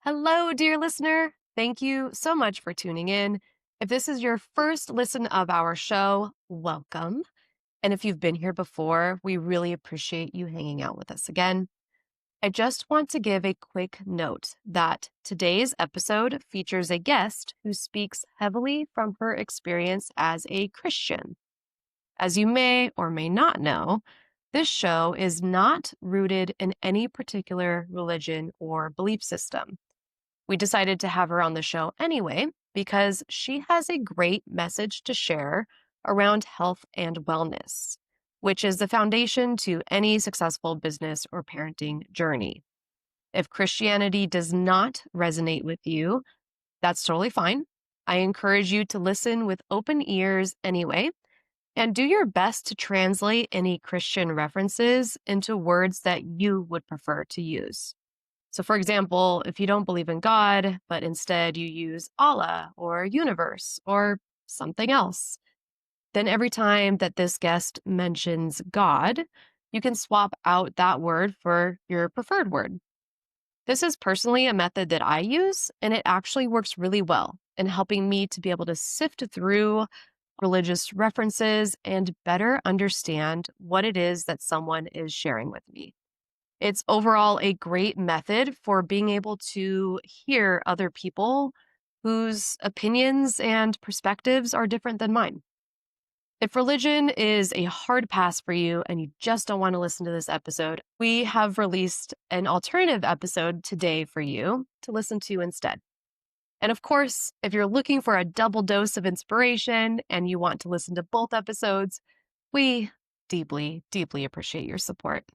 Hello, dear listener. Thank you so much for tuning in. If this is your first listen of our show, welcome. And if you've been here before, we really appreciate you hanging out with us again. I just want to give a quick note that today's episode features a guest who speaks heavily from her experience as a Christian. As you may or may not know, this show is not rooted in any particular religion or belief system. We decided to have her on the show anyway because she has a great message to share around health and wellness, which is the foundation to any successful business or parenting journey. If Christianity does not resonate with you, that's totally fine. I encourage you to listen with open ears anyway, and do your best to translate any Christian references into words that you would prefer to use. So, for example, if you don't believe in God, but instead you use Allah or universe or something else, then every time that this guest mentions God, you can swap out that word for your preferred word. This is personally a method that I use, and it actually works really well in helping me to be able to sift through religious references and better understand what it is that someone is sharing with me. It's overall a great method for being able to hear other people whose opinions and perspectives are different than mine. If religion is a hard pass for you and you just don't want to listen to this episode, we have released an alternative episode today for you to listen to instead. And of course, if you're looking for a double dose of inspiration and you want to listen to both episodes, we deeply, deeply appreciate your support.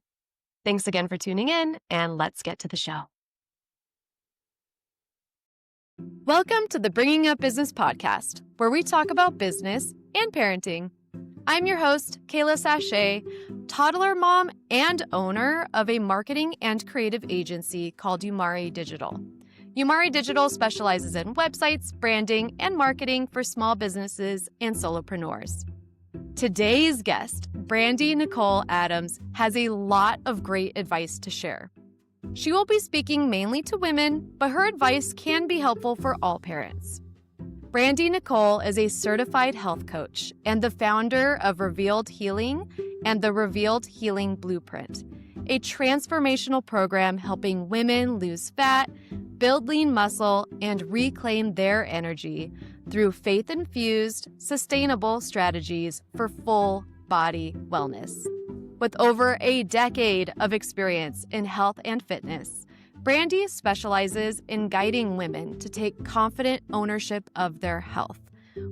Thanks again for tuning in, and let's get to the show. Welcome to the Bringing Up Business podcast, where we talk about business and parenting. I'm your host, Kayla Sachet, toddler mom and owner of a marketing and creative agency called Umari Digital. Umari Digital specializes in websites, branding, and marketing for small businesses and solopreneurs. Today's guest, Brandie Nicole Adams, has a lot of great advice to share. She will be speaking mainly to women, but her advice can be helpful for all parents. Brandie Nicole is a certified health coach and the founder of Revealed Healing and the Revealed Healing Blueprint, a transformational program helping women lose fat, build lean muscle, and reclaim their energy through faith-infused, sustainable strategies for full body wellness. With over a decade of experience in health and fitness, Brandie specializes in guiding women to take confident ownership of their health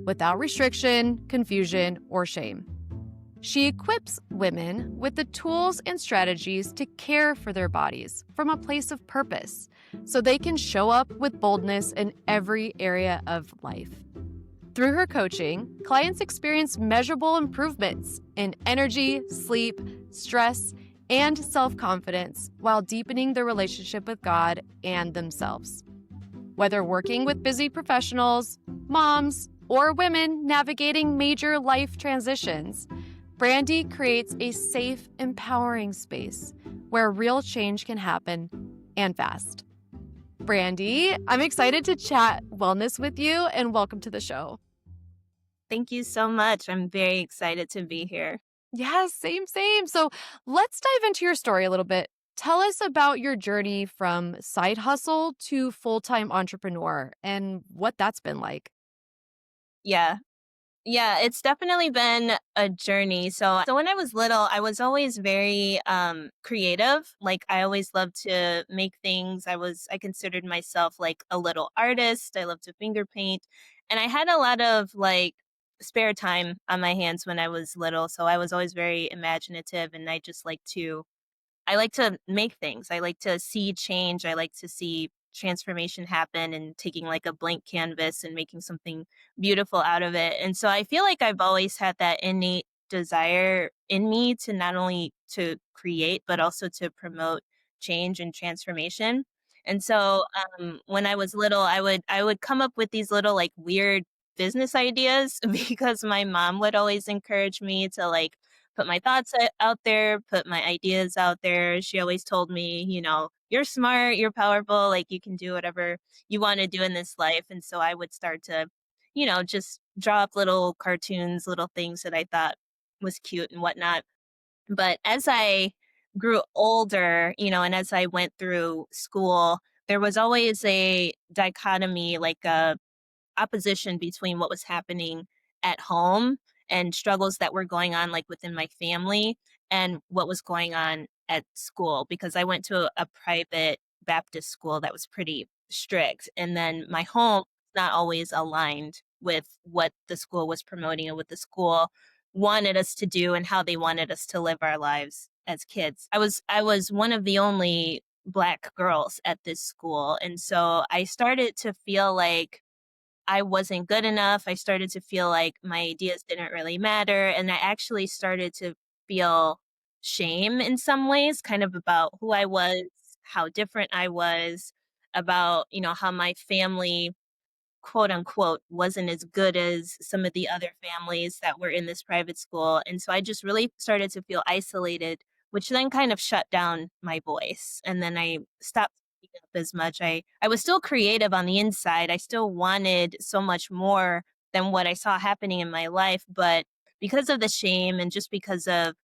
without restriction, confusion, or shame. She equips women with the tools and strategies to care for their bodies from a place of purpose so they can show up with boldness in every area of life. Through her coaching, clients experience measurable improvements in energy, sleep, stress, and self-confidence while deepening their relationship with God and themselves. Whether working with busy professionals, moms, or women navigating major life transitions, Brandie creates a safe, empowering space where real change can happen and fast. Brandie, I'm excited to chat wellness with you, and welcome to the show. Thank you so much. I'm very excited to be here. Yes, same. So let's dive into your story a little bit. Tell us about your journey from side hustle to full-time entrepreneur and what that's been like. Yeah. Yeah, it's definitely been a journey. So when I was little, I was always very creative. Like I always loved to make things. I considered myself like a little artist. I loved to finger paint. And I had a lot of like spare time on my hands when I was little. So I was always very imaginative and I like to make things. I like to see change. I like to see transformation happen and taking like a blank canvas and making something beautiful out of it. And so I feel like I've always had that innate desire in me to not only to create but also to promote change and transformation. And so when I was little, I would come up with these little like weird business ideas because my mom would always encourage me to like put my thoughts out there, put my ideas out there. She always told me, you're smart, you're powerful, like you can do whatever you want to do in this life. And so I would start to, just draw up little cartoons, little things that I thought was cute and whatnot. But as I grew older, and as I went through school, there was always a dichotomy, like a opposition between what was happening at home and struggles that were going on like within my family and what was going on at school, because I went to a private Baptist school that was pretty strict, and then my home was not always aligned with what the school was promoting and what the school wanted us to do and how they wanted us to live our lives as kids. I was one of the only black girls at this school, and so I started to feel like I wasn't good enough. I started to feel like my ideas didn't really matter. And I actually started to feel shame in some ways, kind of about who I was, how different I was, about, how my family, quote unquote, wasn't as good as some of the other families that were in this private school. And so I just really started to feel isolated, which then kind of shut down my voice. And then I stopped speaking up as much. I was still creative on the inside. I still wanted so much more than what I saw happening in my life. But because of the shame and just because of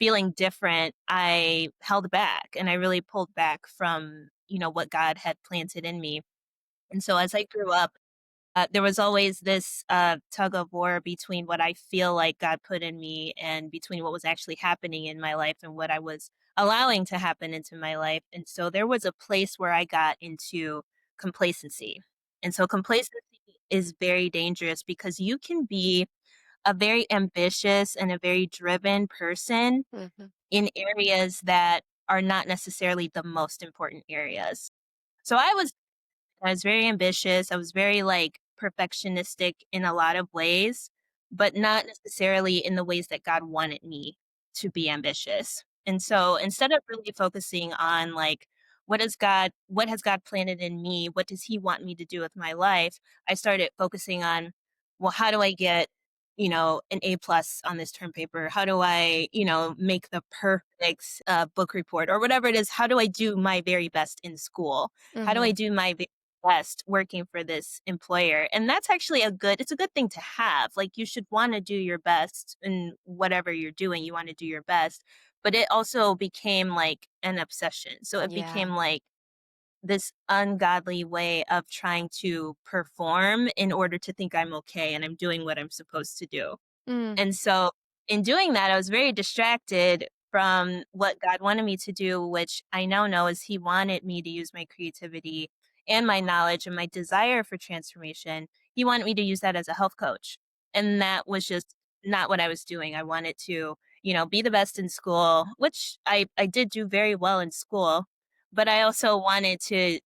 feeling different, I held back and I really pulled back from, what God had planted in me. And so as I grew up, there was always this tug of war between what I feel like God put in me and between what was actually happening in my life and what I was allowing to happen into my life. And so there was a place where I got into complacency. And so complacency is very dangerous because you can be a very ambitious and a very driven person Mhm. in areas that are not necessarily the most important areas. So I was very ambitious. I was very like perfectionistic in a lot of ways, but not necessarily in the ways that God wanted me to be ambitious. And so instead of really focusing on like what has God planted in me? What does he want me to do with my life? I started focusing on, well, how do I get, an A plus on this term paper? How do I, make the perfect book report or whatever it is? How do I do my very best in school? How do I Mhm. do my best working for this employer? And that's actually it's a good thing to have. Like you should want to do your best in whatever you're doing. You want to do your best. But it also became like an obsession. So it became Yeah. like this ungodly way of trying to perform in order to think I'm okay and I'm doing what I'm supposed to do. Mm. And so in doing that, I was very distracted from what God wanted me to do, which I now know is He wanted me to use my creativity and my knowledge and my desire for transformation. He wanted me to use that as a health coach. And that was just not what I was doing. I wanted to, be the best in school, which I did do very well in school. But I also wanted to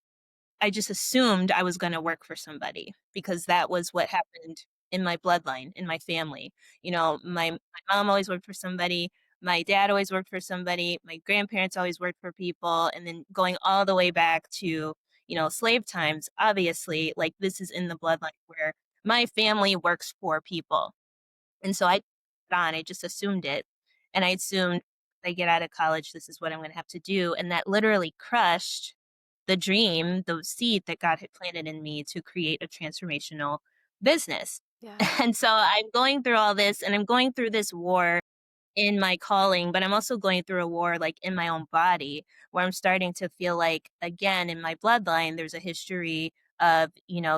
I just assumed I was gonna work for somebody because that was what happened in my bloodline, in my family. My mom always worked for somebody, my dad always worked for somebody, my grandparents always worked for people, and then going all the way back to, slave times, obviously, like, this is in the bloodline where my family works for people. And so I just assumed it, and I assumed if I get out of college, this is what I'm gonna have to do, and that literally crushed the dream, the seed that God had planted in me to create a transformational business. Yeah. And so I'm going through all this, and I'm going through this war in my calling, but I'm also going through a war, like, in my own body, where I'm starting to feel like, again, in my bloodline, there's a history of,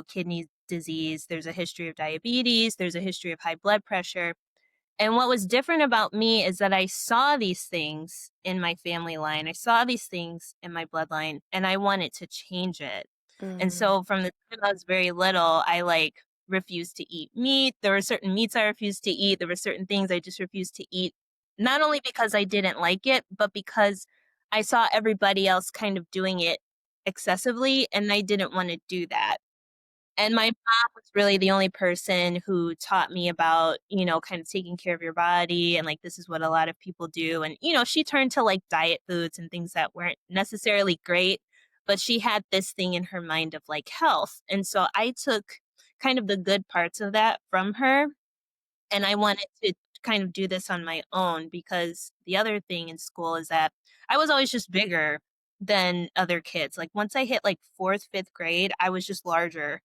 kidney disease, there's a history of diabetes, there's a history of high blood pressure, and what was different about me is that I saw these things in my family line. I saw these things in my bloodline and I wanted to change it. And Mm. so from the time I was very little, I like refused to eat meat. There were certain meats I refused to eat. There were certain things I just refused to eat, not only because I didn't like it, but because I saw everybody else kind of doing it excessively and I didn't want to do that. And my mom was really the only person who taught me about, kind of taking care of your body and like this is what a lot of people do. And, she turned to like diet foods and things that weren't necessarily great, but she had this thing in her mind of like health. And so I took kind of the good parts of that from her. And I wanted to kind of do this on my own because the other thing in school is that I was always just bigger. than other kids. Like once I hit like 4th, 5th grade, I was just larger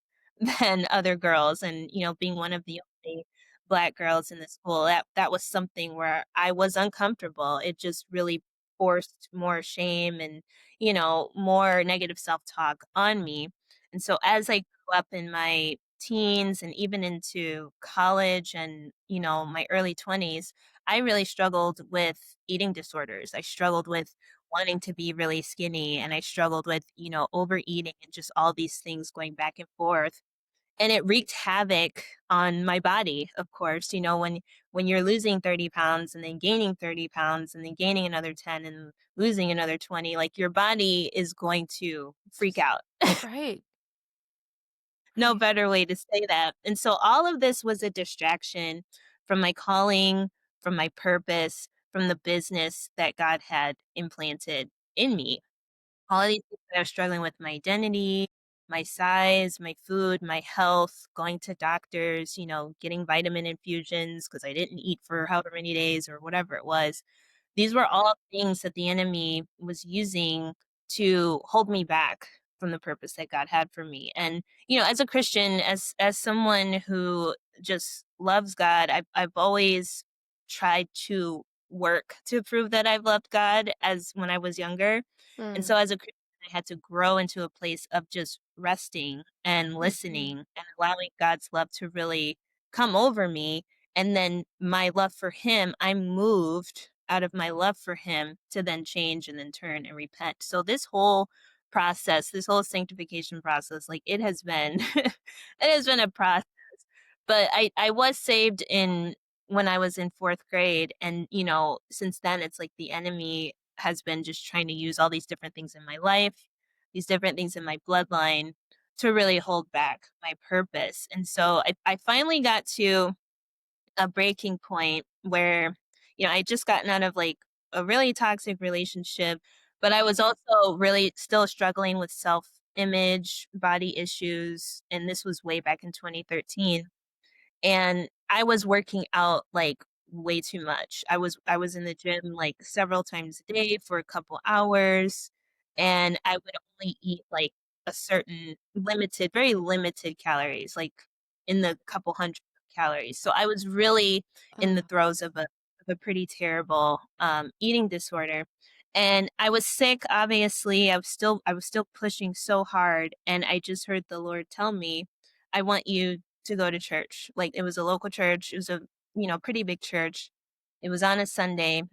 than other girls. And, being one of the only black girls in the school, that was something where I was uncomfortable. It just really forced more shame and, more negative self-talk on me. And so as I grew up in my teens and even into college and, my early 20s, I really struggled with eating disorders. I struggled with wanting to be really skinny, and I struggled with, overeating and just all these things going back and forth. And it wreaked havoc on my body, of course. When you're losing 30 pounds and then gaining 30 pounds and then gaining another 10 and losing another 20, like your body is going to freak out. Right. No Right. better way to say that. And so all of this was a distraction from my calling, from my purpose, from the business that God had implanted in me. All of these things that I was struggling with, my identity, my size, my food, my health, going to doctors, getting vitamin infusions because I didn't eat for however many days or whatever it was. These were all things that the enemy was using to hold me back from the purpose that God had for me. And, as a Christian, as someone who just loves God, I've always tried to work to prove that I've loved God as when I was younger. And Mm, so as a Christian, I had to grow into a place of just resting and mhm. listening and allowing God's love to really come over me. And then my love for him, I moved out of my love for him to then change and then turn and repent. So this whole process, this whole sanctification process, like it has been it has been a process. But I was saved in when I was in 4th grade, and since then it's like the enemy has been just trying to use all these different things in my life, these different things in my bloodline to really hold back my purpose. And so I finally got to a breaking point where, I just gotten out of like a really toxic relationship, but I was also really still struggling with self image, body issues. And this was way back in 2013. And I was working out, like, way too much. I was in the gym, like, several times a day for a couple hours, and I would only eat, like, a certain very limited calories, like, in the couple hundred calories. So I was really in the Oh, throes of a pretty terrible, eating disorder, and I was sick, obviously. I was still pushing so hard, and I just heard the Lord tell me, "I want you to go to church." Like, it was a local church, it was a, pretty big church. It was on a Sunday,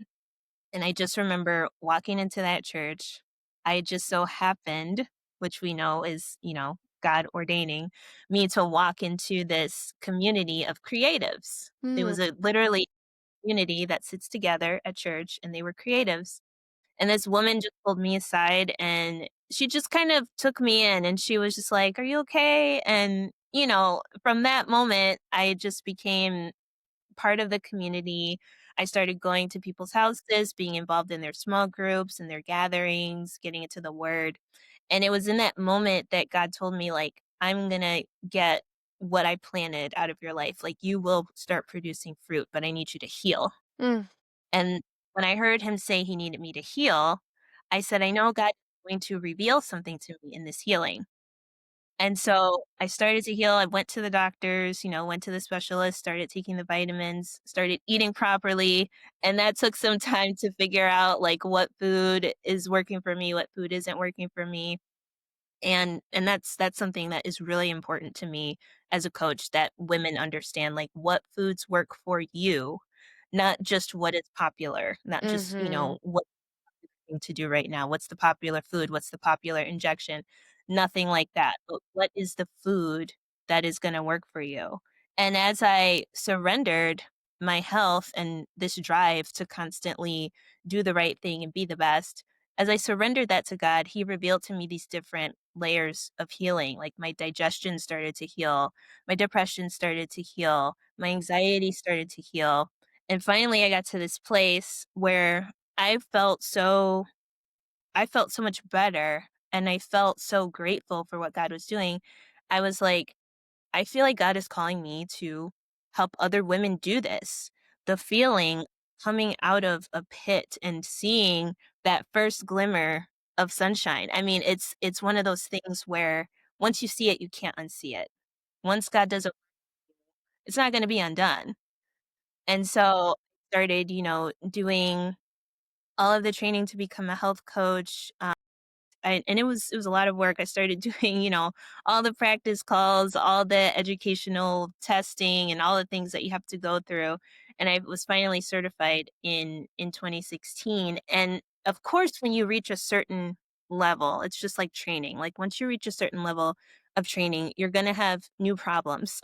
and I just remember walking into that church. I just so happened, which we know is, God ordaining me to walk into this community of creatives. It was mm, a literally community that sits together at church, and they were creatives. And this woman just pulled me aside and she just kind of took me in and she was just like, "Are you okay?" And, from that moment, I just became part of the community. I started going to people's houses, being involved in their small groups and their gatherings, getting into the word. And it was in that moment that God told me, like, "I'm going to get what I planted out of your life. Like, you will start producing fruit, but I need you to heal." mm, And when I heard him say he needed me to heal, I said, "I know God is going to reveal something to me in this healing." And so I started to heal. I went to the doctors, went to the specialist, started taking the vitamins, started eating properly. And that took some time to figure out like what food is working for me, what food isn't working for me. And that's something that is really important to me as a coach, that women understand like what foods work for you, not just what is popular, not just, mhm, what thing to do right now. What's the popular food? What's the popular injection? Nothing like that. But what is the food that is going to work for you? And as I surrendered my health and this drive to constantly do the right thing and be the best, as I surrendered that to God, He revealed to me these different layers of healing. Like my digestion started to heal, my depression started to heal, my anxiety started to heal. And finally, I got to this place where I felt so I felt so much better, and I felt so grateful for what God was doing. I was like, "I feel like God is calling me to help other women do this." The feeling coming out of a pit and seeing that first glimmer of sunshine. I mean, it's one of those things where once you see it, you can't unsee it. Once God does it, it's not gonna be undone. And so, I started, doing all of the training to become a health coach. And it was a lot of work. I started doing, all the practice calls, all the educational testing, and all the things that you have to go through. And I was finally certified in 2016. And of course, when you reach a certain level, it's just like training. Like once you reach a certain level of training, you're gonna have new problems.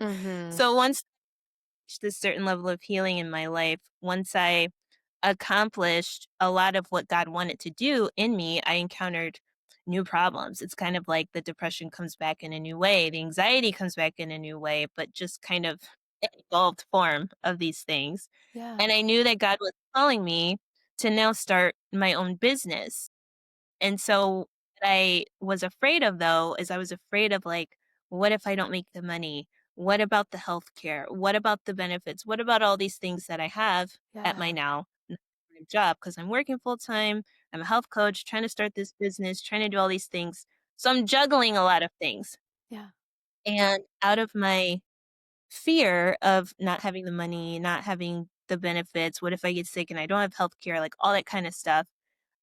Mhm. So once I reached this certain level of healing in my life, once I accomplished a lot of what God wanted to do in me, I encountered new problems. It's kind of like the depression comes back in a new way, the anxiety comes back in a new way, but just kind of an evolved form of these things. Yeah. And I knew that God was calling me to now start my own business. And so what I was afraid of though is I was afraid of like, what if I don't make the money? What about the healthcare? What about the benefits? What about all these things that I have at Yeah. my now job? Because I'm working full time. I'm a health coach, trying to start this business, trying to do all these things. So I'm juggling a lot of things. Yeah. And out of my fear of not having the money, not having the benefits, what if I get sick and I don't have healthcare, like all that kind of stuff,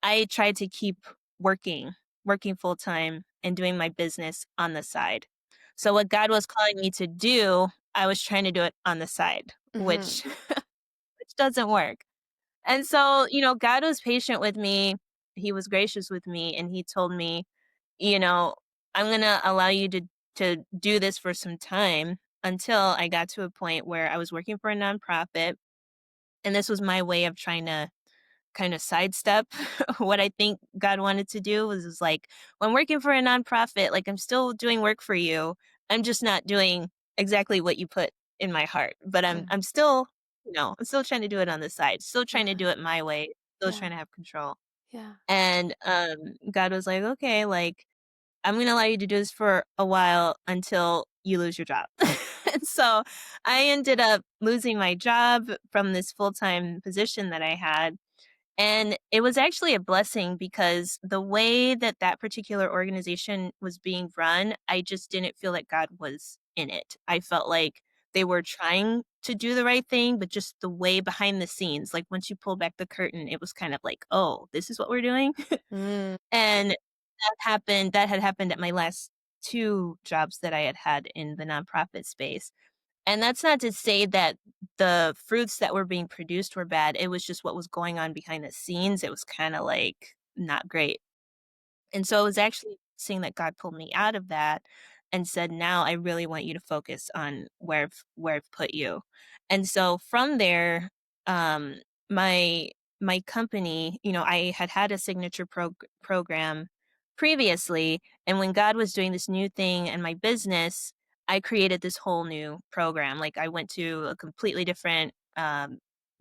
I tried to keep working, working full time and doing my business on the side. So what God was calling me to do, I was trying to do it on the side, Mhm. which which doesn't work. And so, God was patient with me. He was gracious with me and he told me, you know, I'm going to allow you to do this for some time until I got to a point where I was working for a nonprofit, and this was my way of trying to kind of sidestep what I think God wanted to do was like, when I'm working for a nonprofit, like I'm still doing work for you. I'm just not doing exactly what you put in my heart. But I'm Sure. I'm still, I'm still trying to do it on the side, still trying to Yeah. do it my way, still Yeah. trying to have control. Yeah. And God was like, okay, like I'm gonna allow you to do this for a while until you lose your job. And so I ended up losing my job from this full-time position that I had, and it was actually a blessing because the way that that particular organization was being run, I just didn't feel like God was in it. I felt like they were trying to do the right thing, but just the way behind the scenes, like once you pull back the curtain, it was kind of like, oh, this is what we're doing. Mm. And that had happened at my last two jobs that I had had in the nonprofit space. And that's not to say that the fruits that were being produced were bad. It was just what was going on behind the scenes. It was kind of like not great. And so it was actually seeing that God pulled me out of that and said, "Now I really want you to focus on where I've put you." And so from there, um, my my company, I had had a signature program previously, and when God was doing this new thing in my business, I created this whole new program. Like I went to a completely different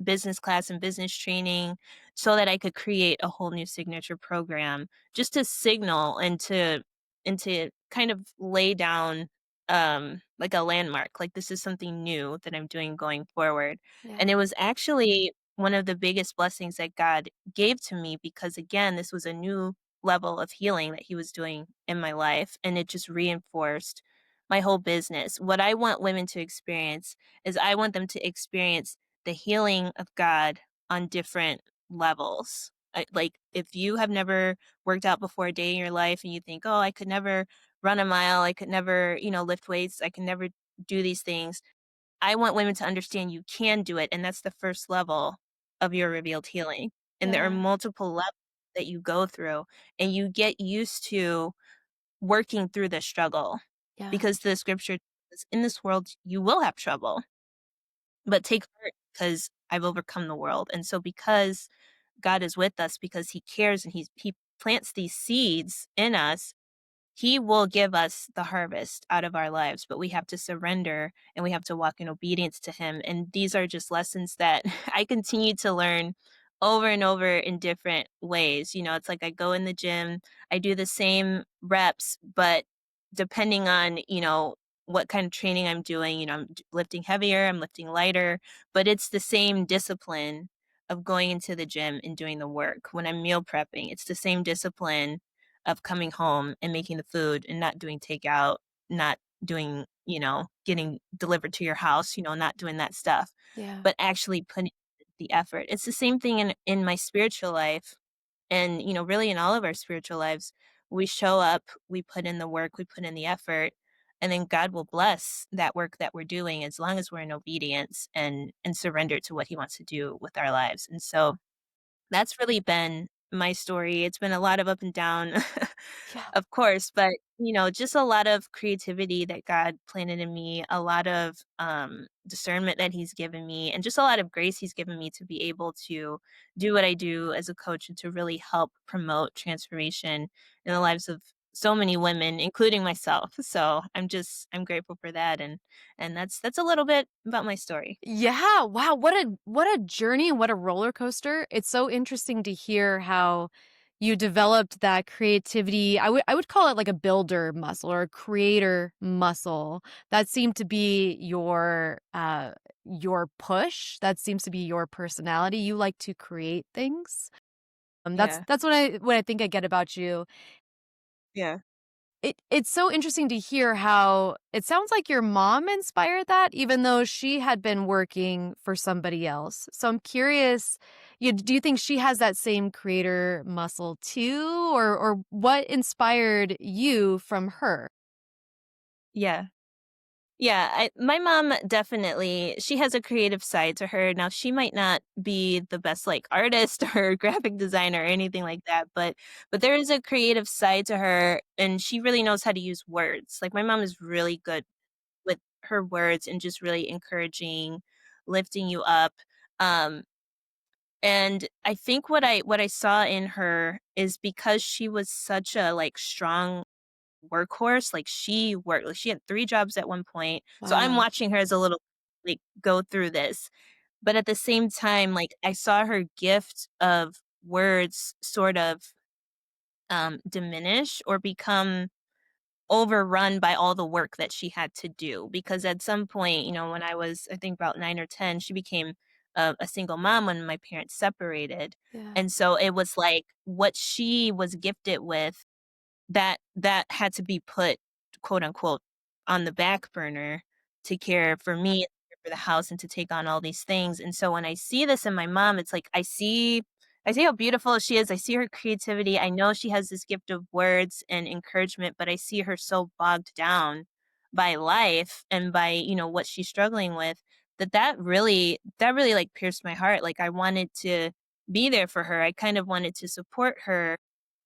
business class and business training so that I could create a whole new signature program just to signal and to kind of lay down like a landmark, like this is something new that I'm doing going forward. And Yeah. it was actually one of the biggest blessings that God gave to me because again this was a new level of healing that he was doing in my life, and it just reinforced my whole business. What I want women to experience is I want them to experience the healing of God on different levels. Like if you have never worked out before a day in your life and you think, "Oh, I could never run a mile, I could never, lift weights, I can never do these things." I want women to understand you can do it, and that's the first level of your revealed healing. And there are Yeah. multiple levels that you go through, and you get used to working through the struggle Yeah. because the scripture says, "In this world you will have trouble, but take heart because I've overcome the world." And so because God is with us, because he cares and he plants these seeds in us, he will give us the harvest out of our lives, but we have to surrender and we have to walk in obedience to him. And these are just lessons that I continue to learn over and over in different ways. It's like I go in the gym, I do the same reps, but depending on, what kind of training I'm doing, I'm lifting heavier, I'm lifting lighter, but it's the same discipline of going into the gym and doing the work. When I'm meal prepping, it's the same discipline of coming home and making the food and not doing takeout, not doing, getting delivered to your house, not doing that stuff, Yeah. but actually putting the effort. It's the same thing in my spiritual life and, really in all of our spiritual lives. We show up, we put in the work, we put in the effort, and then God will bless that work that we're doing as long as we're in obedience and surrender to what he wants to do with our lives. And so that's really been my story. It's been a lot of up and down, Yeah. of course, but, just a lot of creativity that God planted in me, a lot of discernment that He's given me, and just a lot of grace He's given me to be able to do what I do as a coach and to really help promote transformation in the lives of so many women, including myself. So I'm grateful for that, and that's a little bit about my story. Yeah, wow, what a journey and what a roller coaster. It's so interesting to hear how you developed that creativity. I would call it like a builder muscle or a creator muscle. That seemed to be your push. That seems to be your personality. You like to create things. Yeah, That's what I think I get about you. yeah. It's so interesting to hear how it sounds like your mom inspired that even though she had been working for somebody else. So I'm curious, do you think she has that same creator muscle too, or what inspired you from her? Yeah. Yeah, my mom definitely she has a creative side to her. Now she might not be the best like artist or graphic designer or anything like that, but there is a creative side to her and she really knows how to use words. Like my mom is really good with her words and just really encouraging, lifting you up. Um and I think what I saw in her is because she was such a like strong workhorse, like, she had 3 jobs at one point, so I'm Wow. watching her as a little like, go through this, but at the same time, like, I saw her gift of words sort of, diminish or become overrun by all the work that she had to do, because at some point, when I was, I think, about 9 or 10, she became a single mom when my parents separated, Yeah. and so it was like what she was gifted with that had to be put, quote, unquote, "on the back burner" to care for me, for the house, and to take on all these things, and so when I see this in my mom, it's like I see how beautiful she is, I see her creativity, I know she has this gift of words and encouragement, but I see her so bogged down by life and by, what she's struggling with, that really, like, pierced my heart, like, I wanted to be there for her, I kind of wanted to support her,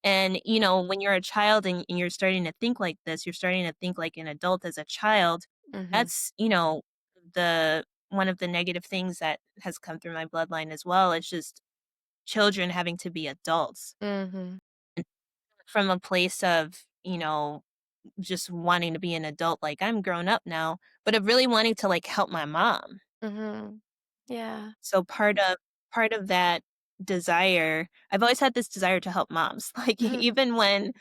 and, when you're a child and you're starting to think like this, you're starting to think like an adult as a child. Mhm. That's, the one of the negative things that has come through my bloodline as well. It's just children having to be adults Mhm. from a place of, just wanting to be an adult like I'm grown up now, but of really wanting to like help my mom. Mhm. Yeah. So part of that desire, I've always had this desire to help moms. Like even when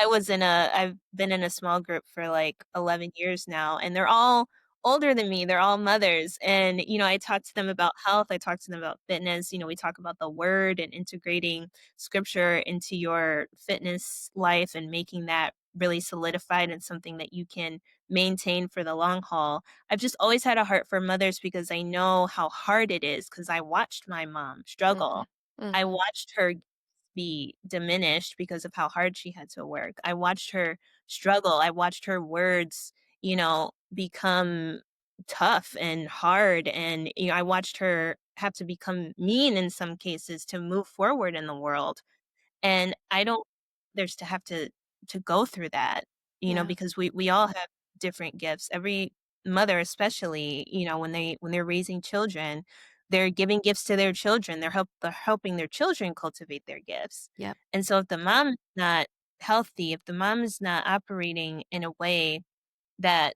I've been in a small group for like 11 years now and they're all older than me. They're all mothers and I talk to them about health, I talk to them about fitness, we talk about the word and integrating scripture into your fitness life and making that really solidified and something that you can maintain for the long haul. I've just always had a heart for mothers because I know how hard it is because I watched my mom Mhm. struggle. I Mhm. watched her be diminished because of how hard she had to work. I watched her struggle. I watched her words, become tough and hard. And, I watched her have to become mean in some cases to move forward in the world. And I don't there's to have to go through that, Yeah. because we all have different gifts. Every mother especially, when they're raising children, they're giving gifts to their children. They're helping their children cultivate their gifts. Yep. And so if the mom's not healthy, if the mom is not operating in a way that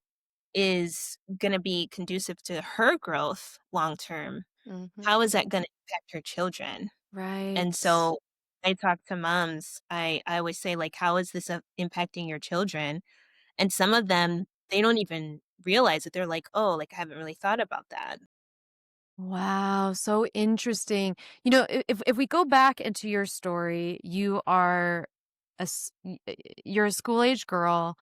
is going to be conducive to her growth long term, Mhm. how is that going to impact her children? And Right. so I talk to moms, I always say, like, "How is this, impacting your children?" And some of them, they don't even realize it. They're like, "Oh, like, I haven't really thought about that." Wow, so interesting. You know, if we go back into your story, you are you're a school-age girl.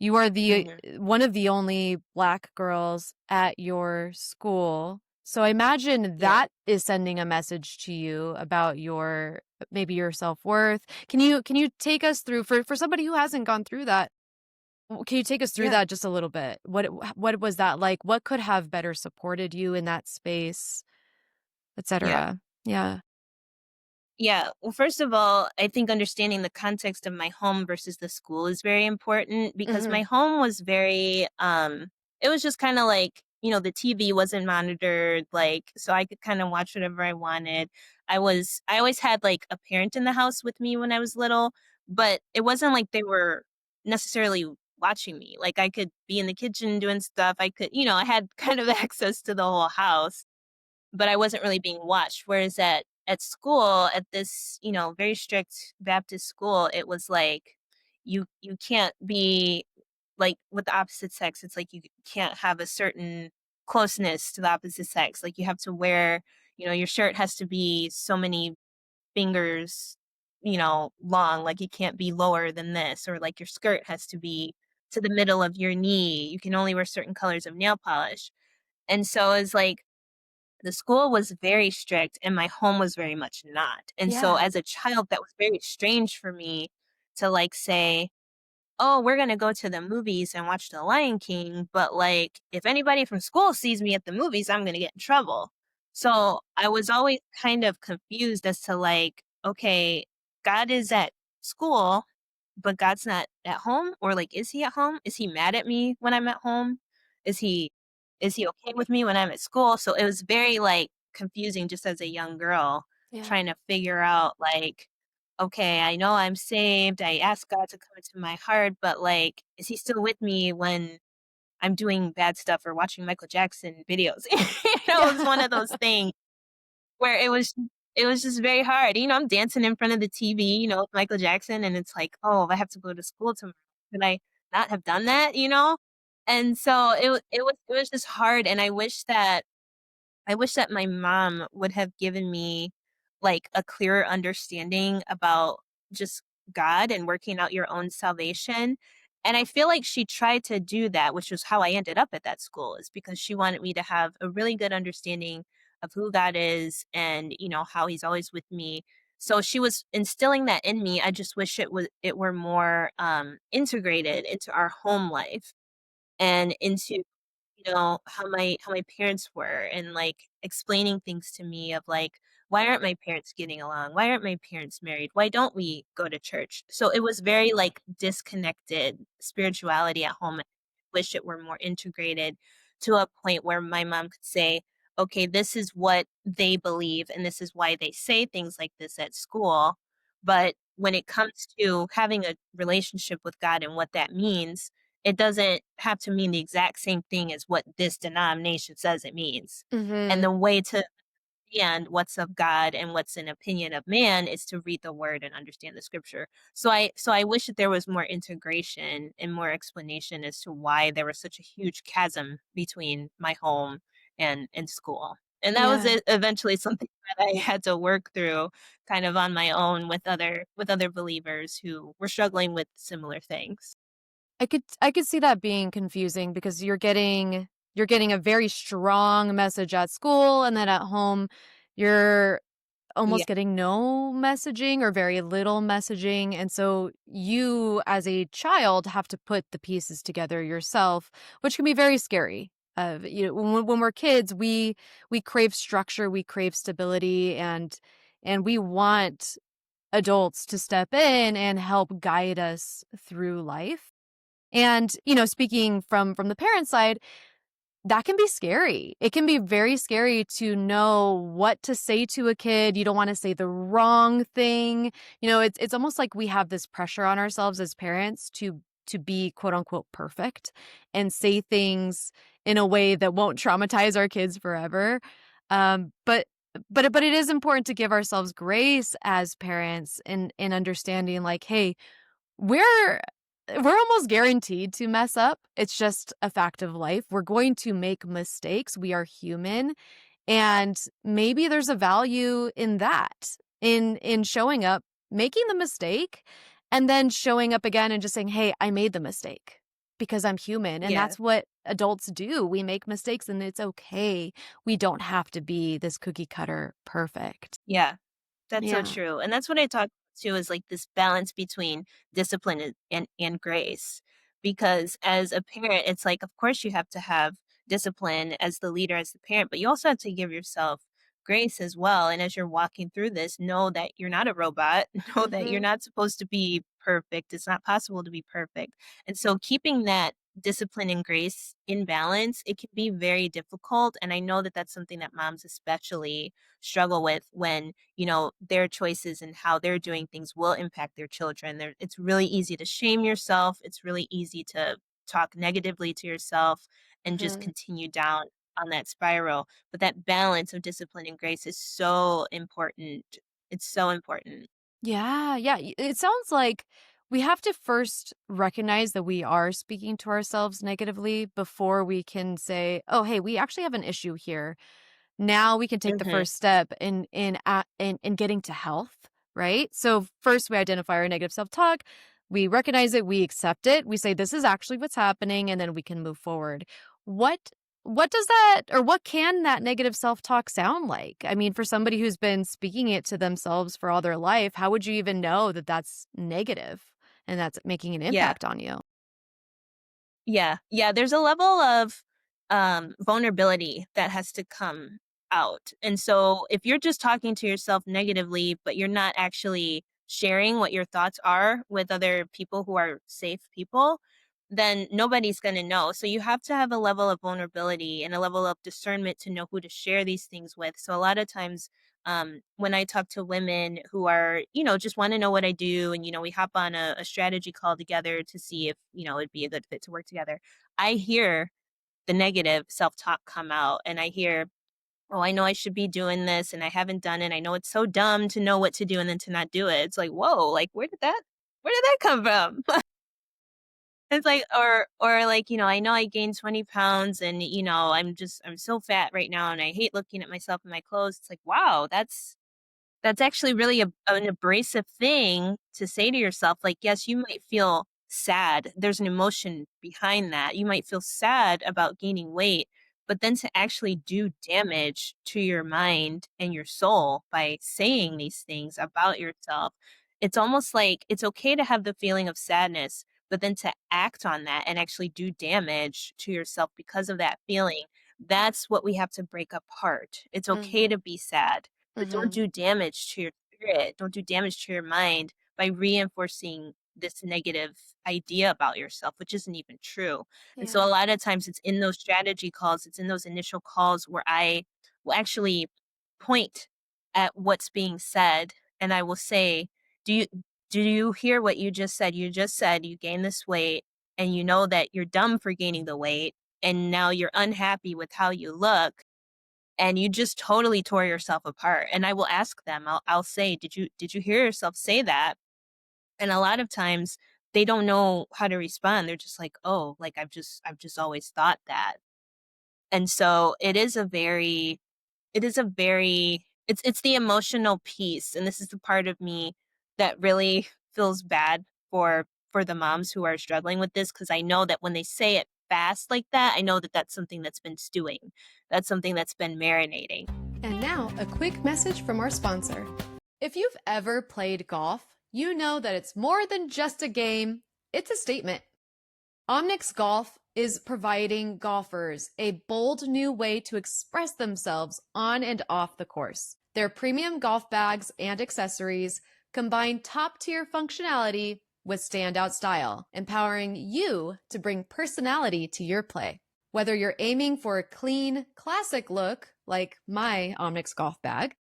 You are the Mhm. one of the only Black girls at your school. So I imagine Yeah. that is sending a message to you about your maybe your self-worth. Can you take us through for somebody who hasn't gone through that, can you take us through Yeah. that just a little bit? What was that like? What could have better supported you in that space, Yeah. etcetera? Yeah. Yeah. Well, first of all, I think understanding the context of my home versus the school is very important because my Mhm. home was very it was just kind of like, the TV wasn't monitored, like so I could kind of watch whatever I wanted. I always had like a parent in the house with me when I was little, but it wasn't like they were necessarily watching me. Like I could be in the kitchen doing stuff. I could, I had kind of access to the whole house, but I wasn't really being watched. Whereas at school, at this, very strict Baptist school, it was like you can't be like with the opposite sex. It's like you can't have a certain closeness to the opposite sex. Like you have to wear, your shirt has to be so many fingers, long. Like it can't be lower than this, or like your skirt has to be to the middle of your knee. You can only wear certain colors of nail polish. And so it's like the school was very strict and my home was very much not. And so Yeah. as a child, that was very strange for me to like say, "Oh, we're gonna go to the movies and watch The Lion King," but like if anybody from school sees me at the movies, I'm gonna get in trouble. So I was always kind of confused as to like, okay, God is at school, but God's not at home, or like is he at home? Is he mad at me when I'm at home? Is he is he okay with me when I'm at school? So it was very like confusing just as a young girl Yeah. trying to figure out like, okay, I know I'm saved. I asked God to come into my heart, but like, is he still with me when I'm doing bad stuff or watching Michael Jackson videos? It was one of those things where it was just very hard. I'm dancing in front of the TV, with Michael Jackson, and it's like, "Oh, I have to go to school tomorrow. Could I not have done that?" And so it was just hard, and I wish that my mom would have given me, like, a clearer understanding about just God and working out your own salvation, and I feel like she tried to do that, which was how I ended up at that school, is because she wanted me to have a really good understanding of who God is and, how he's always with me. So she was instilling that in me. I just wish it were more, integrated into our home life and into how my parents were, and like explaining things to me of like, why aren't my parents getting along, why aren't my parents married, why don't we go to church? So it was very like disconnected spirituality at home. I wish it were more integrated to a point where my mom could say, okay, this is what they believe and this is why they say things like this at school, but when it comes to having a relationship with God and what that means, it doesn't have to mean the exact same thing as what this denomination says it means. And Mhm. the way to understand what's of God and what's an opinion of man is to read the word and understand the scripture. So I wish that there was more integration and more explanation as to why there was such a huge chasm between my home and school. And that was Yeah. it, eventually something that I had to work through kind of on my own with other believers who were struggling with similar things. I could see that being confusing because you're getting a very strong message at school, and then at home you're Yeah. almost getting no messaging or very little messaging, and so you as a child have to put the pieces together yourself, which can be very scary. When we're kids, we crave structure, we crave stability, and we want adults to step in and help guide us through life. And, speaking from the parent side, that can be scary. It can be very scary to know what to say to a kid. You don't wanna say the wrong thing. It's almost like we have this pressure on ourselves as parents to be quote unquote perfect and say things in a way that won't traumatize our kids forever. But it is important to give ourselves grace as parents in understanding like, "Hey, we're we're almost guaranteed to mess up. It's just a fact of life. We're going to make mistakes. We are human, And maybe there's a value in that, in showing up, making the mistake, and then showing up again and just saying, hey, I made the mistake because I'm human. And Yeah. that's what adults do. We make mistakes and it's okay. We don't have to be this cookie cutter perfect. Yeah. That's so Yeah. true. And that's what I talk to is like this balance between discipline and grace. Because as a parent, it's like, of course, you have to have discipline as the leader, as the parent, but you also have to give yourself grace as well. And as you're walking through this, know that you're not a robot, know that you're Mm-hmm. not supposed to be perfect. It's not possible to be perfect. And so keeping that discipline and grace in balance, it can be very difficult. And I know that that's something that moms especially struggle with when their choices and how they're doing things will impact their children. It's really easy to shame yourself. It's really easy to talk negatively to yourself and just Mm-hmm. continue down on that spiral. But that balance of discipline and grace is so important. It's so important. Yeah, yeah. It sounds like we have to first recognize that we are speaking to ourselves negatively before we can say, "Oh, hey, we actually have an issue here." Now we can take the Hmm. first step in getting to health, right? So first we identify our negative self-talk, we recognize it, we accept it, we say this is actually what's happening, and then we can move forward. What what does that or what can that negative self-talk sound like? I mean, for somebody who's been speaking it to themselves for all their life, how would you even know that that's negative and that's making an Yeah. impact on you? Yeah, yeah, there's a level of, vulnerability that has to come out, and so if you're just talking to yourself negatively, but you're not actually sharing what your thoughts are with other people who are safe people, then nobody's gonna know, so you have to have a level of vulnerability and a level of discernment to know who to share these things with, so a lot of times, when I talk to women who are, just wanna know what I do and, we hop on a strategy call together to see if, it'd be a good fit to work together. I hear the negative self-talk come out and I hear, "Oh, I know I should be doing this and I haven't done it. I know it's so dumb to know what to do and then to not do it." It's like, "Whoa, like where did that come from?" It's like or like, "I know I gained 20 pounds and, I'm so fat right now and I hate looking at myself in my clothes." It's like, "Wow, that's actually really an abrasive thing to say to yourself. Like, yes, you might feel sad. There's an emotion behind that. You might feel sad about gaining weight, but then to actually do damage to your mind and your soul by saying these things about yourself, it's almost like it's okay to have the feeling of sadness, but then to act on that and actually do damage to yourself because of that feeling. That's what we have to break apart. It's okay Mhm. to be sad, but don't Mhm. do damage to your spirit. Don't do damage to your mind by reinforcing this negative idea about yourself, which isn't even true. And so Yeah. a lot of times it's in those strategy calls, it's in those initial calls where I will actually point at what's being said and I will say, "Do you do you hear what you just said? You just said you gained this weight and you know that you're dumb for gaining the weight and now you're unhappy with how you look and you just totally tore yourself apart." And I will ask them, I'll say, "Did you hear yourself say that?" And a lot of times they don't know how to respond. They're just like, "Oh, like I've just always thought that." And so it's the emotional piece, and this is the part of me that really feels bad for the moms who are struggling with this because I know that when they say it fast like that, I know that that's something that's been stewing. That's something that's been marinating. And now, a quick message from our sponsor. If you've ever played golf, you know that it's more than just a game, it's a statement. Onyx Golf is providing golfers a bold new way to express themselves on and off the course. Their premium golf bags and accessories combine top tier functionality with standout style, empowering you to bring personality to your play. Whether you're aiming for a clean, classic look, like my Onyx golf bag,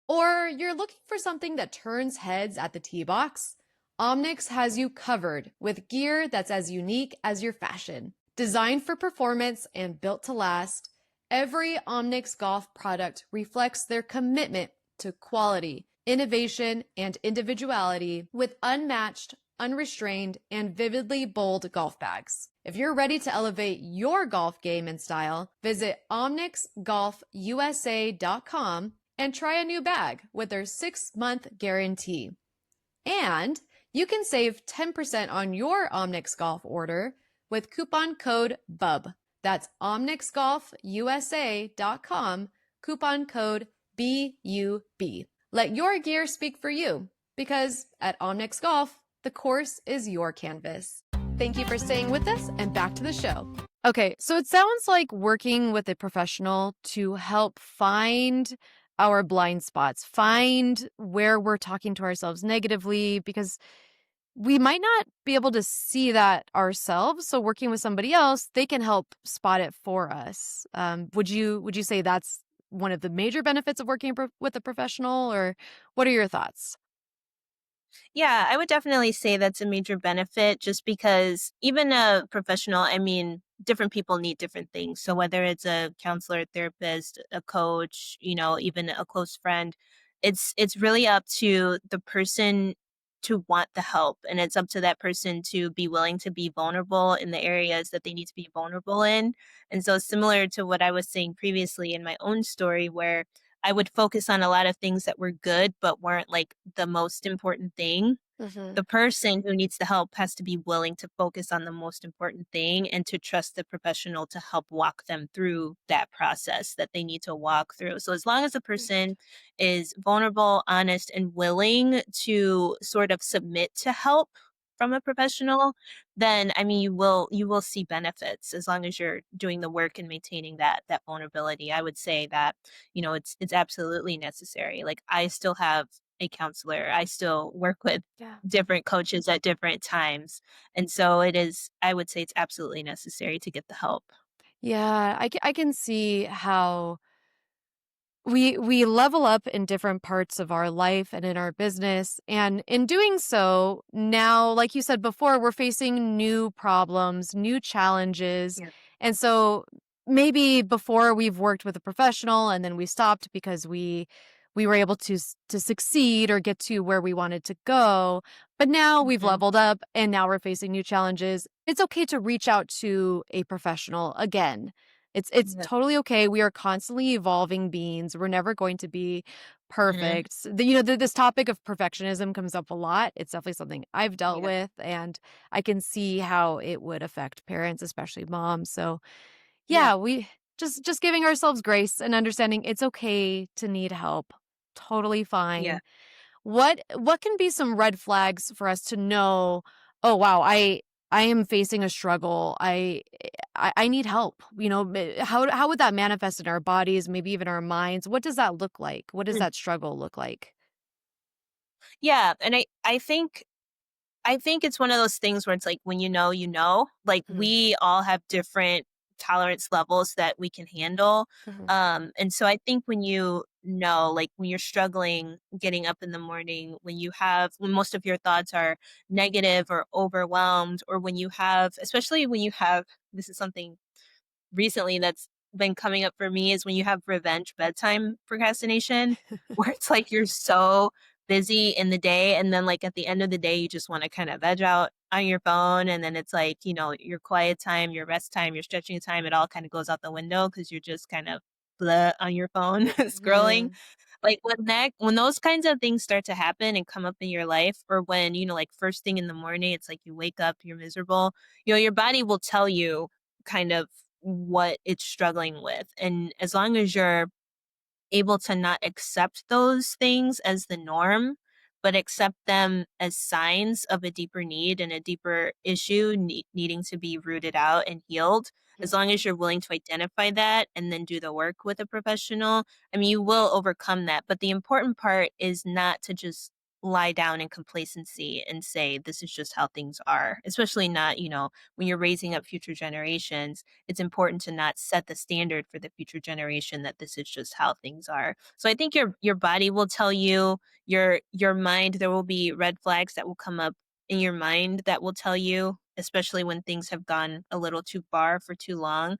or you're looking for something that turns heads at the tee box, Omnix has you covered with gear that's as unique as your fashion. Designed for performance and built to last, every Omnix golf product reflects their commitment to quality, innovation, and individuality with unmatched unrestrained, and vividly bold golf bags. If you're ready to elevate your golf game and style, visit omnixgolfusa.com and try a new bag with their 6-month guarantee. And you can save 10% on your Omnix Golf order with coupon code BUB. That's omnixgolfusa.com, coupon code BUB. Let your gear speak for you, because at Omnix Golf, the course is your canvas. Thank you for staying with us, and back to the show. Okay, so it sounds like working with a professional to help find our blind spots, find where we're talking to ourselves negatively, because we might not be able to see that ourselves. So working with somebody else, they can help spot it for us. Would you say that's one of the major benefits of working with a professional, or what are your thoughts? Yeah, I would definitely say that's a major benefit just because even a professional, I mean, different people need different things. So whether it's a counselor, therapist, a coach, even a close friend, it's really up to the person to want the help, and it's up to that person to be willing to be vulnerable in the areas that they need to be vulnerable in. And so similar to what I was saying previously in my own story where I would focus on a lot of things that were good, but weren't like the most important thing. Mm-hmm. The person who needs the help has to be willing to focus on the most important thing and to trust the professional to help walk them through that process that they need to walk through. So, as long as the person is vulnerable, honest, and willing to sort of submit to help from a professional, then I mean you will see benefits as long as you're doing the work and maintaining that vulnerability. I would say that it's absolutely necessary. Like I still have a counselor. I still work with Yeah. different coaches at different times. And so I would say it's absolutely necessary to get the help. Yeah, I can see how we level up in different parts of our life and in our business, and in doing so, now, like you said before, we're facing new problems, new challenges. Yeah. And so maybe before we've worked with a professional and then we stopped because we were able to succeed or get to where we wanted to go, but now we've Mhm. leveled up and now we're facing new challenges. It's okay to reach out to a professional again. It's Yeah. totally okay. We are constantly evolving beings. We're never going to be Mhm. perfect. This topic of perfectionism comes up a lot. It's definitely something I've dealt Yeah. with, and I can see how it would affect parents, especially moms. So, Yeah. yeah, we just giving ourselves grace and understanding it's okay to need help. Totally Yeah. fine. What can be some red flags for us to know, "Oh, wow, I am facing a struggle. I need help." How would that manifest in our bodies, maybe even our minds? What does that look like? What does Mm. that struggle look like? Yeah, and I think it's one of those things where it's like when you know, you know. Like Mhm, we all have different tolerance levels that we can handle. mhm, And so I think when you know, like when you're struggling getting up in the morning, when most of your thoughts are negative or overwhelmed, or when you have, especially when you have, this is something recently that's been coming up for me is when you have revenge bedtime procrastination, where it's like you're so busy in the day and then like at the end of the day you just want to kind of veg out on your phone, and then it's like, your quiet time, your rest time, your stretching time, it all kind of goes out the window because you're just kind of blah on your phone scrolling. mhm, Like when those kinds of things start to happen and come up in your life, or when, like first thing in the morning, it's like you wake up, you're miserable, your body will tell you kind of what it's struggling with. And as long as you're able to not accept those things as the norm, but accept them as signs of a deeper need and a deeper issue needing to be rooted out and healed. As long as you're willing to identify that and then do the work with a professional, I mean, you will overcome that. But the important part is not to just lie down in complacency and say, this is just how things are, especially not, when you're raising up future generations. It's important to not set the standard for the future generation that this is just how things are. So I think your body will tell you, your mind, there will be red flags that will come up in your mind that will tell you, especially when things have gone a little too far for too long.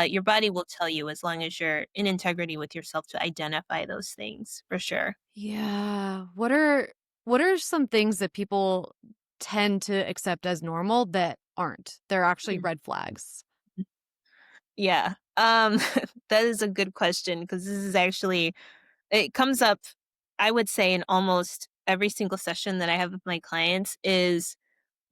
Your body will tell you as long as you're in integrity with yourself to identify those things for sure. yeah. What are some things that people tend to accept as normal that aren't. They're actually Mm. red flags? Yeah. That is a good question because this is actually it comes up, I would say, in almost every single session that I have with my clients is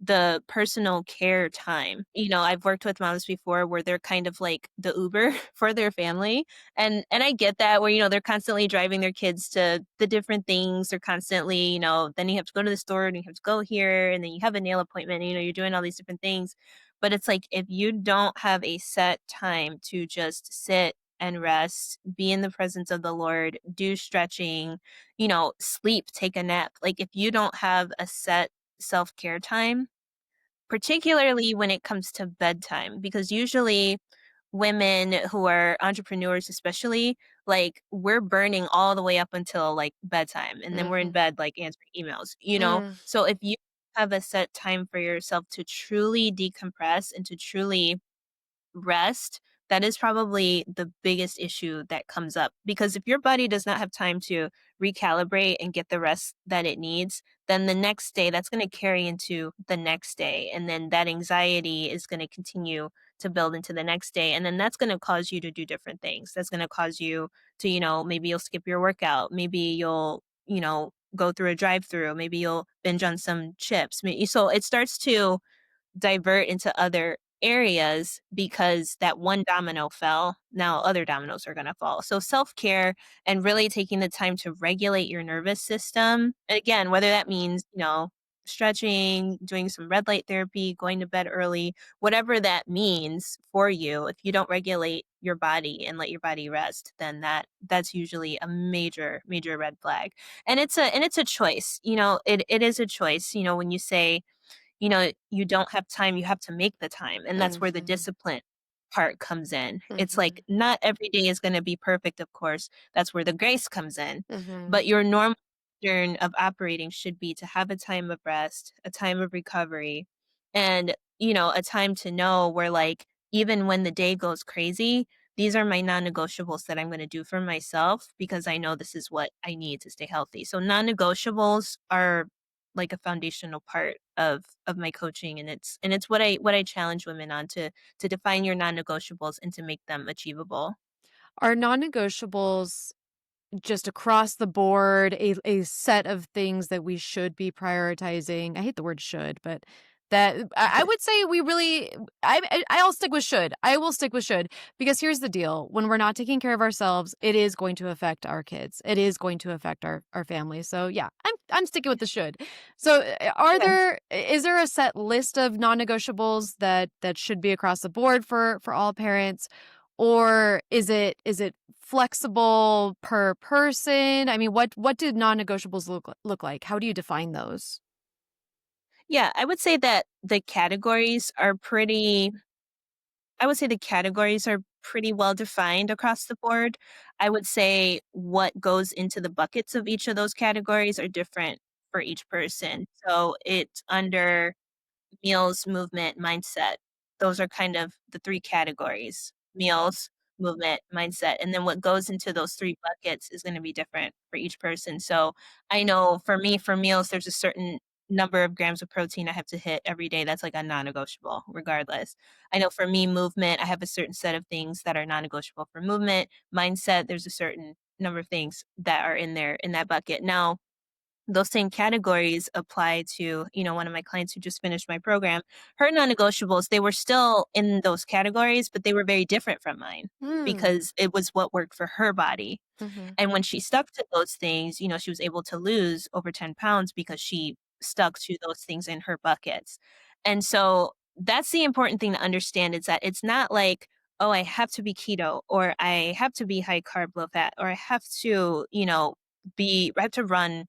the personal care time. I've worked with moms before where they're kind of like the Uber for their family. And I get that where, they're constantly driving their kids to the different things. They're constantly, then you have to go to the store and you have to go here and then you have a nail appointment, and, you're doing all these different things. But it's like if you don't have a set time to just sit and rest, be in the presence of the Lord, do stretching, sleep, take a nap. Like if you don't have a set self-care time, particularly when it comes to bedtime, because usually women who are entrepreneurs especially, like, we're burning all the way up until, like, bedtime, and then we're in Mhm. bed, like, answering emails. Mm, So if you have a set time for yourself to truly decompress and to truly rest, that is probably the biggest issue that comes up. Because if your body does not have time to recalibrate and get the rest that it needs, then the next day that's going to carry into the next day. And then that anxiety is going to continue to build into the next day. And then that's going to cause you to do different things. That's going to cause you to, maybe you'll skip your workout. Maybe you'll, go through a drive through. Maybe you'll binge on some chips. So it starts to divert into other areas because that one domino fell. Now other dominoes are going to fall. So self care and really taking the time to regulate your nervous system. And again, whether that means, stretching, doing some red light therapy, going to bed early, whatever that means for you, if you don't regulate your body and let your body rest, then that's usually a major, major red flag. And it's a choice. It is a choice, when you say, you don't have time, you have to make the time. And that's where the mhm, discipline part comes in. It's like mhm, not every day is going to be perfect, of course. That's where the grace comes in. mhm. But your normal pattern of operating should be to have a time of rest, a time of recovery, and, a time to know where, like, even when the day goes crazy, these are my non negotiables that I'm going to do for myself because I know this is what I need to stay healthy. So, non negotiables are like a foundational part of my coaching, and it's what I challenge women on to define your non-negotiables and to make them achievable. Are non-negotiables just across the board a set of things that we should be prioritizing? I hate the word should, but that I would say we really I'll stick with should. I will stick with should because here's the deal. When we're not taking care of ourselves, it is going to affect our kids. It is going to affect our family. So yeah, I'm sticking with the should. So Yeah. is there a set list of non-negotiables that should be across the board for all parents? Or is it flexible per person? I mean, what do non-negotiables look like? How do you define those? Yeah, I would say the categories are pretty well defined across the board. I would say what goes into the buckets of each of those categories are different for each person. So it's under meals, movement, mindset. Those are kind of the 3 categories: meals, movement, mindset, and then what goes into those 3 buckets is gonna be different for each person. So, I know for me, for meals, there's a certain number of grams of protein I have to hit every day. That's like a non-negotiable regardless. I know for me, movement, I have a certain set of things that are non-negotiable for movement. Mindset, there's a certain number of things that are in there in that bucket. Now, those same categories apply to, one of my clients who just finished my program. Her non-negotiables, they were still in those categories, but they were very different from mine Hmm. because it was what worked for her body. Mhm. And when she stuck to those things, she was able to lose over 10 pounds because she stuck to those things in her buckets. And so that's the important thing to understand, is that it's not like, oh, I have to be keto, or I have to be high carb, low fat, or I have to, I have to run,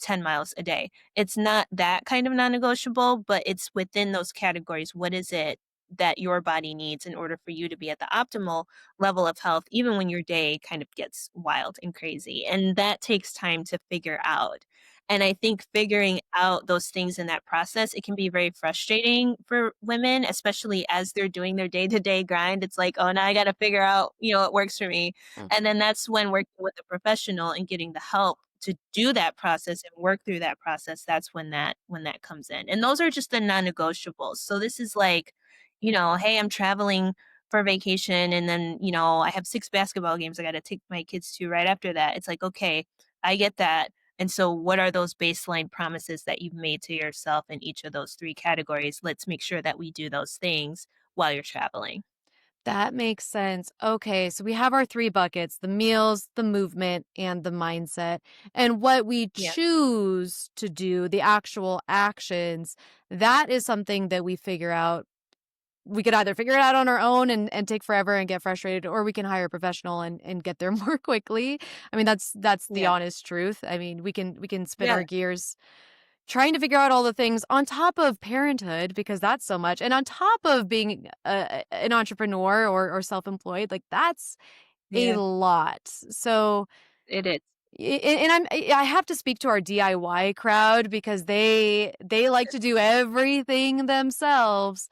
10 miles a day. It's not that kind of non-negotiable, but it's within those categories. What is it that your body needs in order for you to be at the optimal level of health, even when your day kind of gets wild and crazy? And that takes time to figure out. And I think figuring out those things in that process, it can be very frustrating for women, especially as they're doing their day to day grind. It's like, oh, now I got to figure out, what works for me. And Mhm. then that's when working with a professional and getting the help to do that process and work through that process, that's when that comes in. And those are just the non-negotiables. So this is like, hey, I'm traveling for vacation and then, I have 6 basketball games I got to take my kids to right after that. It's like, okay, I get that. And so what are those baseline promises that you've made to yourself in each of those 3 categories? Let's make sure that we do those things while you're traveling. That makes sense. Okay, so we have our 3 buckets, the meals, the movement, and the mindset. And what we Yeah. choose to do, the actual actions, that is something that we figure out. We could either figure it out on our own and take forever and get frustrated, or we can hire a professional and get there more quickly. I mean, that's the Yeah. honest truth. I mean, we can spin Yeah. our gears trying to figure out all the things on top of parenthood because that's so much, and on top of being an entrepreneur or self-employed, like, that's a Yeah. lot. So, It is. and I have to speak to our DIY crowd because they like to do everything themselves,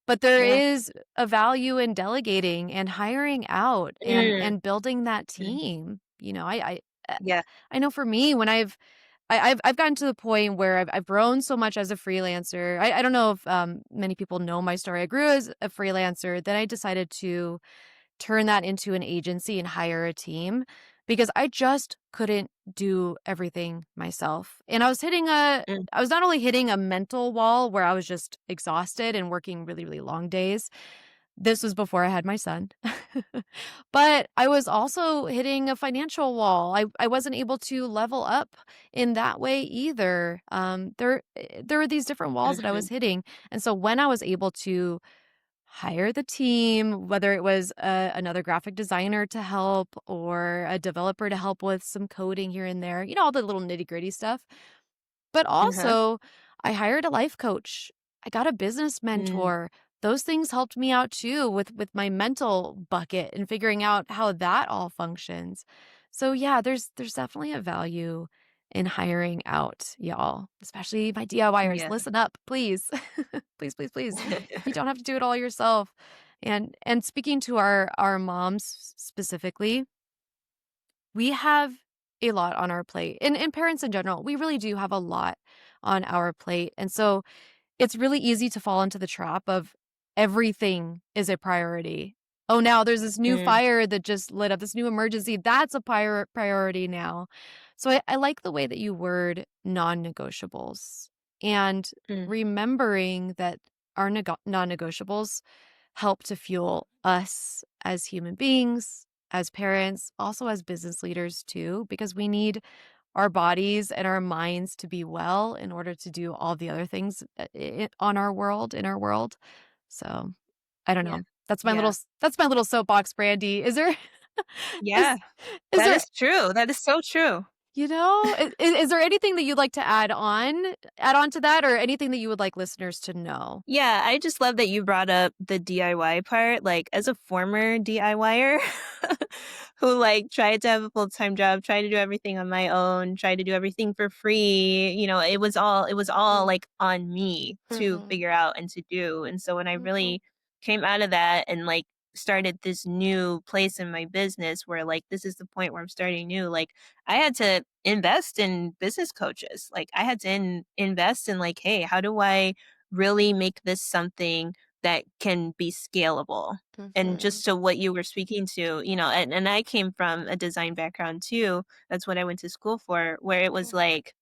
but there Yeah. is a value in delegating and hiring out Mm. and building that Mm. team. Uh, Yeah. I know for me, when I've gotten to the point where I've grown so much as a freelancer. I don't know if, many people know my story. I grew as a freelancer, then I decided to turn that into an agency and hire a team because I just couldn't do everything myself. And Mm. I was not only hitting a mental wall where I was just exhausted and working really, really long days. This was before I had my son. But I was also hitting a financial wall. I wasn't able to level up in that way either. There were these different walls that I was Mhm. hitting. And so when I was able to hire the team, whether it was another graphic designer to help or a developer to help with some coding here and there, all the little nitty gritty stuff. But Uh-huh. also, I hired a life coach. I got a business Mm. mentor. Those things helped me out too with my mental bucket and figuring out how that all functions. So yeah, there's definitely a value in hiring out, y'all, especially my DIYers. Yeah. Listen up, please. Please, please, please. You don't have to do it all yourself. And speaking to our moms specifically, we have a lot on our plate. And parents in general, we really do have a lot on our plate. And so it's really easy to fall into the trap of everything is a priority. Oh, now there's this new Mm. fire that just lit up, this new emergency. That's a priority now. So I like the way that you word non negotiables and Mm. remembering that our non negotiables help to fuel us as human beings, as parents, also as business leaders too, because we need our bodies and our minds to be well in order to do all the other things in our world. So, I don't Yeah. know. Yeah. That's my little soapbox, Brandy. Is there Yeah. is is That there is true. That is so true. is there anything that you'd like to add on to that or anything that you would like listeners to know? Yeah, I just love that you brought up the DIY part. Like, as a former DIYer who, like, tried to have a full-time job, tried to do everything on my own, tried to do everything for free, it was all, like, on me to Mhm, figure out and to do, and so when I mhm, really came out of that and, like, started this new place in my business where, like, this is the point where I'm starting new, like, I had to invest in business coaches. Like, I had to invest in, like, "Hey, how do I really make this something that can be scalable?" And mhm, just to what you were speaking to, and I came from a design background too. That's what I went to school for, where it was like,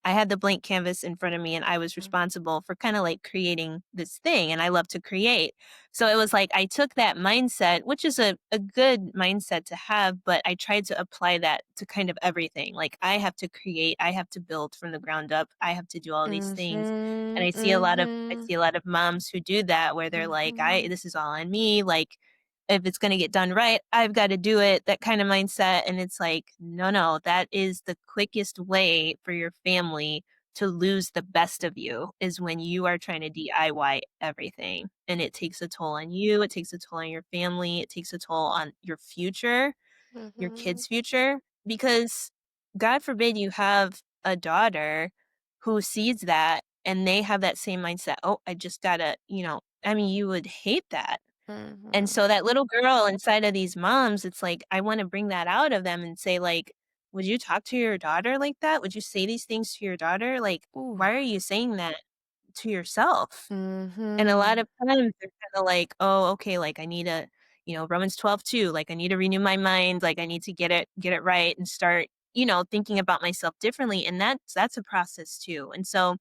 I had the blank canvas in front of me and I was mhm, responsible for kind of like creating this thing and I love to create. So it was like I took that mindset, which is a good mindset to have, but I tried to apply that to kind of everything. Like I have to create, I have to build from the ground up, I have to do all these things. And mhm, I see a lot of moms who do that where they're like, I mhm, this is all on me. Like if it's going to get done right, I've got to do it, that kind of mindset. And it's like, no, no, that is the quickest way for your family to lose the best of you is when you are trying to DIY everything. And it takes a toll on you, it takes a toll on your family, it takes a toll on your future, your mhm, kids' future. Because God forbid you have a daughter who sees that and they have that same mindset. Oh, I just gotta, I mean, you would hate that. And mhm, so that little girl inside of these moms, it's like, I wanna bring that out of them and say, like, would you talk to your daughter like that? Would you say these things to your daughter? Like, Ooh. why are you saying that to yourself?" And a lot Mhm. of times they're kinda like, "Oh, okay, like, I need to, Romans 12:2, like, I need to renew my mind, like, I need to get it right and start, thinking about myself differently," and that's a process too, and so,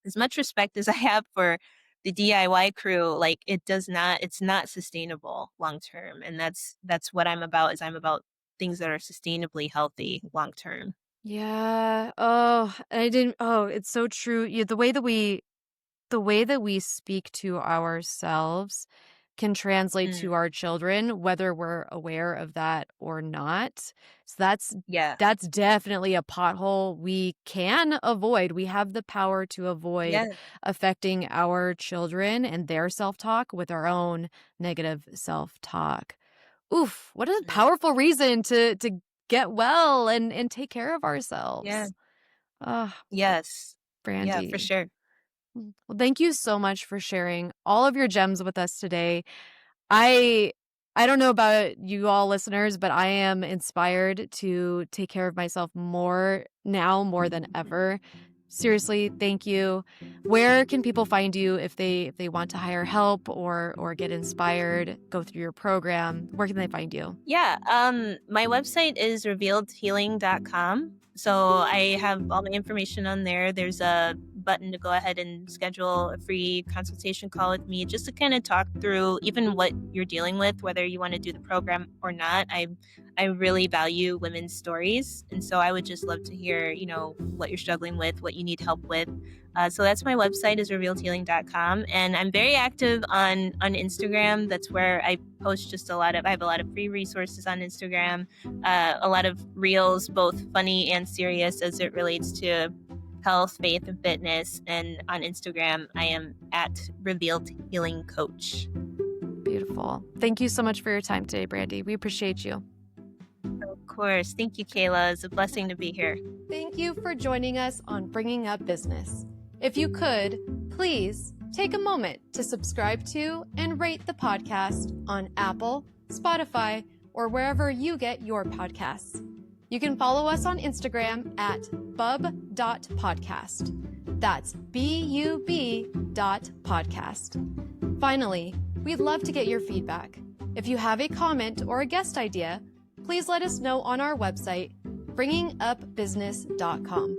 as much respect as I have for the DIY crew, like, it's not sustainable long term, and that's what I'm about, is I'm about things that are sustainably healthy long term. Yeah. Oh, I didn't it's so true. Yeah, the way that we speak to ourselves can translate Mm, to our children, whether we're aware of that or not. So yeah. that's definitely a pothole we can avoid. We have the power to avoid Yeah. affecting our children and their self-talk with our own negative self-talk. Oof, what a Mm, powerful reason to get well and take care of yeah. ourselves. Ah, Yes. Yeah, for Brandy. sure. Well, thank you so much for sharing all of your gems with us today. I I don't know about you all listeners, but I am inspired to take care of myself more now more than ever. Seriously, thank you. Where can people find you if they want to hire help or get inspired, go through your program? Where can they find you? Yeah, my website is revealedhealing.com. So I have all my information on there. There's a button to go ahead and schedule a free consultation call with me just to kind of talk through even what you're dealing with, whether you want to do the program or not. I really value women's stories, and so I would just love to hear, what you're struggling with, what you need help with. So that's my website is revealedhealing.com, and I'm very active on Instagram. That's where I post just I have a lot of free resources on Instagram, a lot of reels, both funny and serious as it relates to health, faith, and fitness. And on Instagram, I am at Revealed Healing Coach. Beautiful. Thank you so much for your time today, Brandy. We appreciate you. Of course. Thank you, Kayla. It's a blessing to be here. Thank you for joining us on Bringing Up Business. If you could, please take a moment to subscribe to and rate the podcast on Apple, Spotify, or wherever you get your podcasts. You can follow us on Instagram at bub.podcast. That's BUB.podcast. Finally, we'd love to get your feedback. If you have a comment or a guest idea, please let us know on our website, bringingupbusiness.com.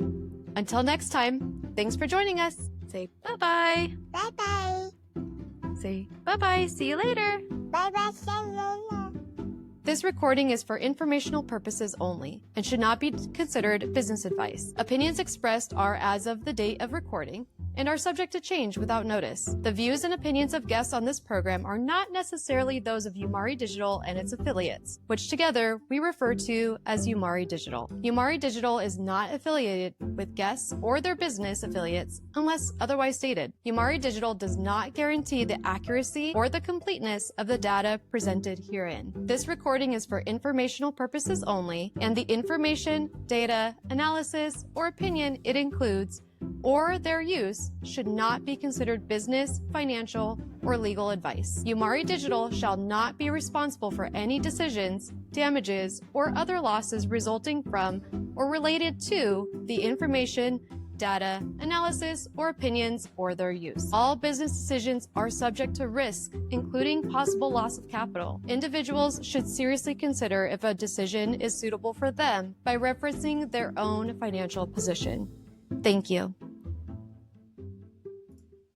Until next time, thanks for joining us. Say bye-bye. Bye-bye. Say bye-bye. See you later. Bye-bye, Shalala. This recording is for informational purposes only and should not be considered business advice. Opinions expressed are as of the date of recording and are subject to change without notice. The views and opinions of guests on this program are not necessarily those of Umari Digital and its affiliates, which together we refer to as Umari Digital. Umari Digital is not affiliated with guests or their business affiliates unless otherwise stated. Umari Digital does not guarantee the accuracy or the completeness of the data presented herein. This recording is for informational purposes only, and the information, data, analysis, or opinion it includes or their use should not be considered business, financial, or legal advice. Umari Digital shall not be responsible for any decisions, damages, or other losses resulting from or related to the information, data, analysis, or opinions or their use. All business decisions are subject to risk, including possible loss of capital. Individuals should seriously consider if a decision is suitable for them by referencing their own financial position. Thank you.